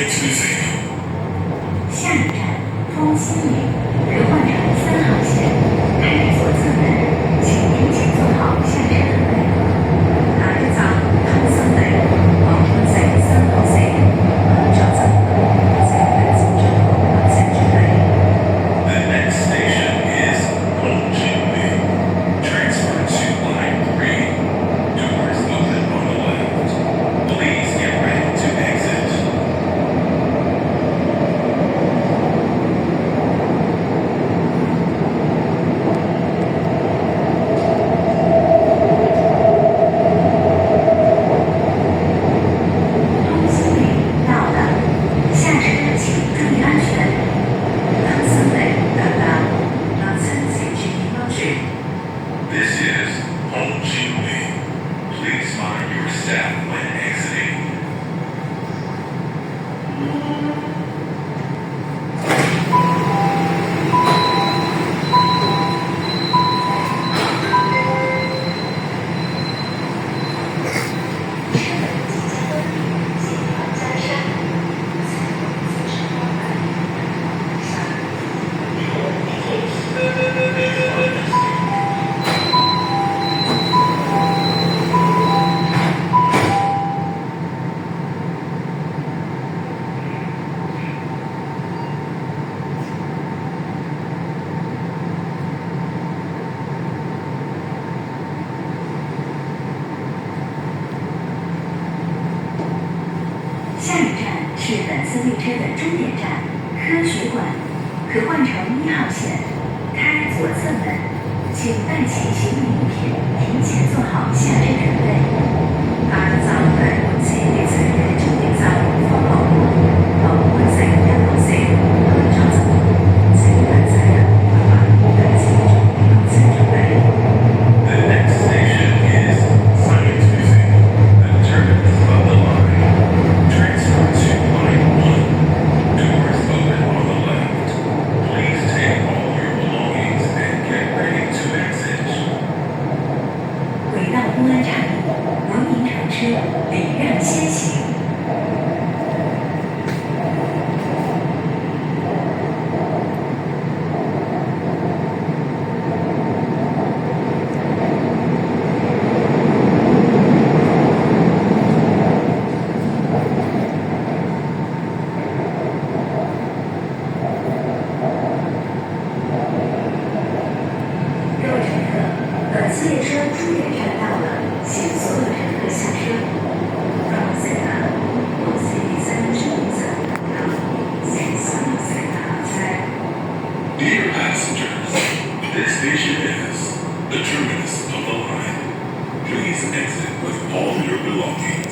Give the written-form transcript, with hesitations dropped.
下一站丰新里，可换乘3号线，开左侧门，请提前做好下车准备。下一站豐新里，往換乘3號線，左側門，請提前做好下車準備。The next station is Hongjiuli. Transfer to line 3. Doors open on the left. Please get ready to exit. 丰新里到了，下车请注意安全。豐新里到了，下車請注意安全。This is Hongjiuli. Please mind your step when exiting. 下一站是本次列车的终点站科学馆，可换乘1号线，开左侧门，请带齐行李物品，提前做好下车準備。下一站係本次列車嘅終點站科學館，可換乘1號線，開左側門，請帶齊行李物品，帶齊做好下車準備。The next station is Science Museum, the terminus of the line. Transfer to line 1. Doors open on the left. Please take all your belongings and get ready to exit. 回到公安站里，文明乘车，礼让先行。各位乘客，本次列车终点站到了，请所有乘客下车。Dear passengers, this station is the terminus of the line. Please exit with all your belongings.